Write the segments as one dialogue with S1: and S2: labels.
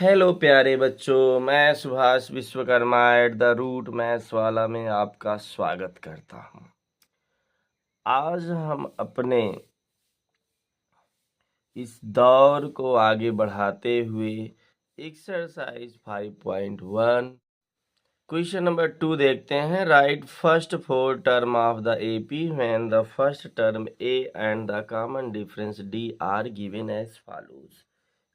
S1: Hello प्यारे बच्चों, मैं Subhash Vishwakarma at the root maths वाला में आपका स्वागत करता हूँ। आज हम अपने इस दौर को आगे बढ़ाते हुए एक्सरसाइज 5.1 क्वेश्चन नंबर 2 देखते हैं। Write first four term of the AP when the first term a and the common difference d are given as follows.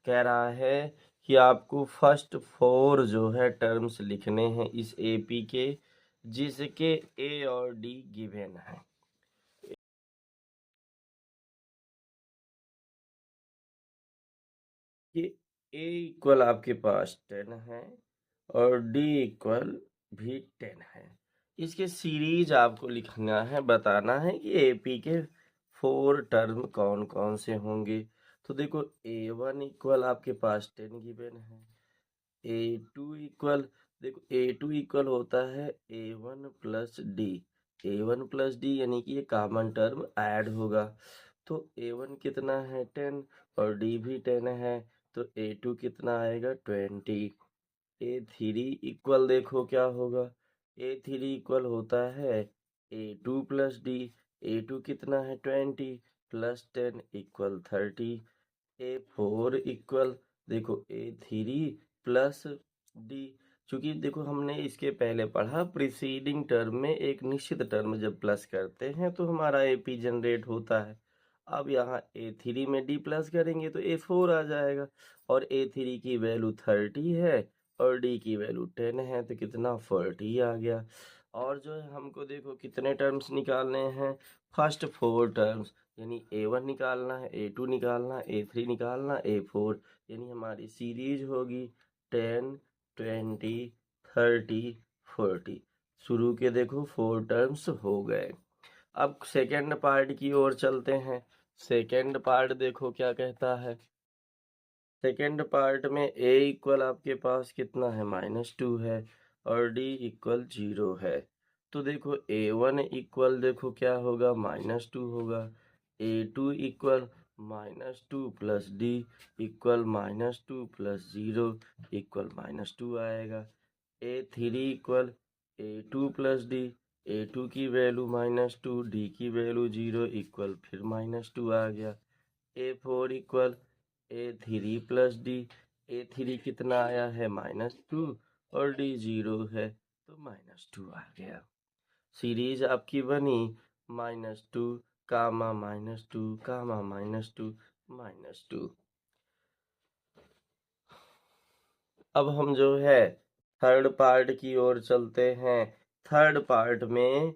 S1: कह रहा है कि आपको फर्स्ट फोर जो है टर्म्स लिखने हैं इस एपी के, जिसके ए और डी गिवन है। कि ए इक्वल आपके पास 10 है और डी इक्वल भी 10 है। इसके सीरीज आपको लिखना है, बताना है कि एपी के फोर टर्म कौन कौन से होंगे। तो देखो A1 इक्वल आपके पास 10 गिवन है। A2 इक्वल, देखो A2 इक्वल होता है A1 plus D. A1 plus D यानी कि ये कॉमन टर्म ऐड होगा। तो A1 कितना है 10 और डी भी 10 है, तो A2 कितना आएगा 20। A3 इक्वल देखो क्या होगा, A3 इक्वल होता है A2 प्लस डी। A2 कितना है 20 प्लस 10 इक्वल 30। A4 इक्वल देखो A3 प्लस डी। चूंकि देखो हमने इसके पहले पढ़ा प्रीसीडिंग टर्म में एक निश्चित टर्म जब प्लस करते हैं तो हमारा एपी जनरेट होता है। अब यहाँ A3 में डी प्लस करेंगे तो A4 आ जाएगा, और A3 की वैल्यू 30 है और डी की वैल्यू 10 है, तो कितना 40 आ गया। और जो है हमको देखो कितने टर्म्स निकालने हैं, फर्स्ट फोर टर्म्स, यानी A1 निकालना है, A2 निकालना है, A3 निकालना, A4, यानी हमारी सीरीज होगी 10 20 30 40। शुरू के देखो फोर टर्म्स हो गए। अब सेकेंड पार्ट की ओर चलते हैं। सेकेंड पार्ट देखो क्या कहता है। सेकेंड पार्ट में A इक्वल आपके पास कितना है -2 है और D इक्वल 0 है। तो देखो A1 इक्वल देखो क्या होगा -2 होगा। A2 equal -2 plus D equal -2 plus 0 equal -2 आएगा। A3 equal A2 plus D, A2 की वैल्यू -2, D की वैल्यू 0 इक्वल फिर -2 आ गया। A4 equal A3 plus D. A3 कितना आया है -2 और D 0 है तो -2 आ गया। सीरीज आपकी बनी -2 कामा -2 कामा -2 -2। अब हम जो है थर्ड पार्ट की ओर चलते हैं। थर्ड पार्ट में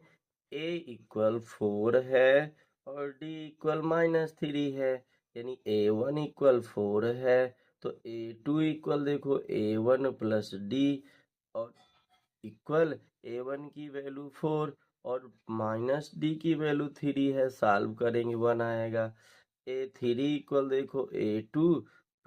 S1: A इक्वल 4 है और D इक्वल -3 है, यानी A1 इक्वल 4 है तो A2 इक्वल देखो A1 प्लस D और इक्वल A1 की वैल्यू 4 और -D की वैल्यू 3 है, सॉल्व करेंगे 1 आएगा। A3 इक्वल देखो A2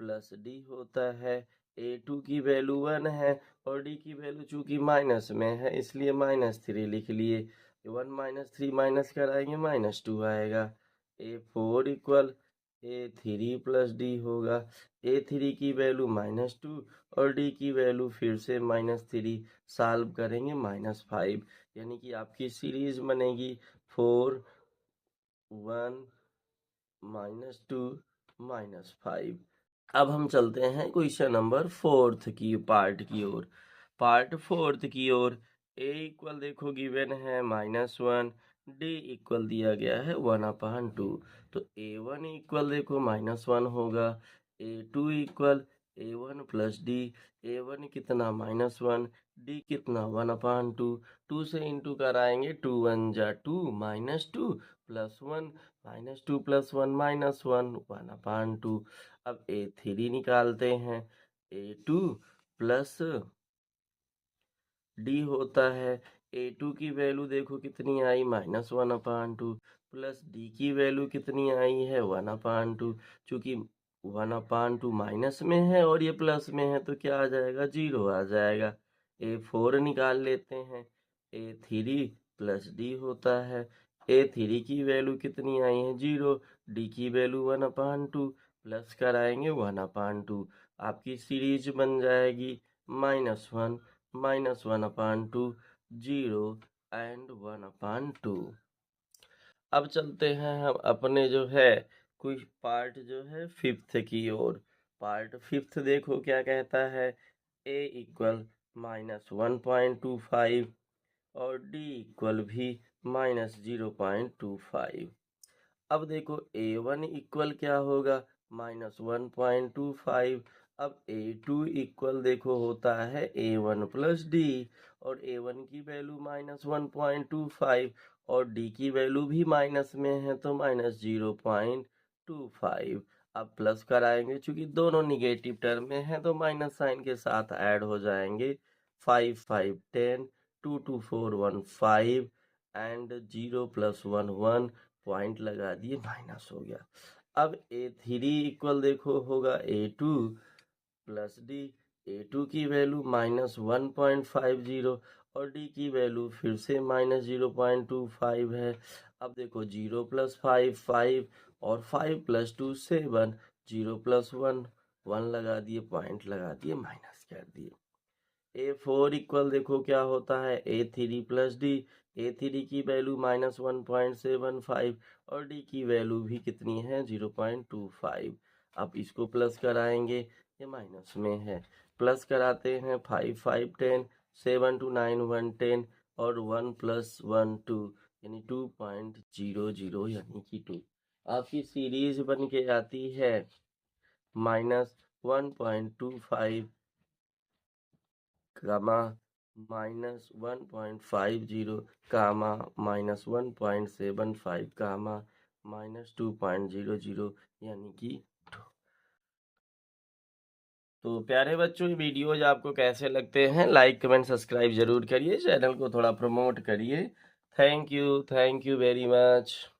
S1: प्लस D होता है। A2 की वैल्यू 1 है और D की वैल्यू चूंकि माइनस में है इसलिए -3 लिख लिए। 1 -3 माइनस कराएंगे -2 आएगा। A4 equal A3 plus D होगा। A3 की वैल्यू -2 और D की वैल्यू फिर से -3, सॉल्व करेंगे -5, यानी कि आपकी सीरीज बनेगी 4 1 -2 -5। अब हम चलते हैं क्वेश्चन नंबर फोर्थ की पार्ट की ओर। पार्ट फोर्थ की ओर A इक्वल देखो गिवन है -1, D इक्वल दिया गया है 1/2। तो A1 इक्वल देखो -1 होगा। A2 equal A1 plus D। A1 कितना -1, D कितना 1/2। 2 से इंटू कराएंगे, 2 1 जा 2 -2 प्लस 1 -2 प्लस 1 -1 1/2। अब A3 निकालते हैं। A2 प्लस D होता है। A2 की वैल्यू देखो कितनी आई -1/2 प्लस D की वैल्यू कितनी आई है 1/2। चूंकि 1/2 माइनस में है और ये प्लस में है तो क्या आ जाएगा 0 आ जाएगा। A4 निकाल लेते हैं। A3 प्लस D होता है। A3 की वैल्यू कितनी आई है 0, D की वैल्यू 1/2 प्लस कराएंगे 1/2। आपकी सीरीज बन जाएगी -1 -1/2 0 एंड 1/2। अब चलते हैं हम अपने जो है कुछ पार्ट जो है फिफ्थ की ओर। पार्ट फिफ्थ देखो क्या कहता है। a इक्वल -1.25 और d इक्वल भी -0.25। अब देखो a1 इक्वल क्या होगा -1.25। अब a2 इक्वल देखो होता है a1 प्लस d, और a1 की वैल्यू -1.25 और d की वैल्यू भी माइनस में है तो -0.25। अब प्लस कराएंगे, चूंकि दोनों निगेटिव टर्म में है तो माइनस साइन के साथ ऐड हो जाएंगे। 5 5 10, 2 2 4 1 5 एंड 0 + 1 1, पॉइंट लगा दिए, माइनस हो गया। अब a3 इक्वल देखो होगा a2 प्लस d। a2 की वैल्यू -1.50 और d की वैल्यू फिर से -0.25 है। अब देखो 0 + 5 5 और 5 + 2 7, 0 + 1 1 लगा दिए, पॉइंट लगा दिए, माइनस कर दिए। a4 इक्वल देखो क्या होता है a3 प्लस d। a3 की वैल्यू -1.75 और d की वैल्यू भी कितनी है 0.25। अब इसको प्लस कराएंगे, ये माइनस में है, प्लस कराते हैं 5 5 10, 7 2 9 1 10 और 1 + 1 2 यानी 2.00 यानी कि 2। आपकी सीरीज बन के आती है -1.25 गामा -1.50 गामा -1.75 गामा -2.00 यानी कि 2। तो प्यारे बच्चों, ये वीडियोज आपको कैसे लगते हैं, लाइक कमेंट सब्सक्राइब जरूर करिए, चैनल को थोड़ा प्रमोट करिए। Thank you very much.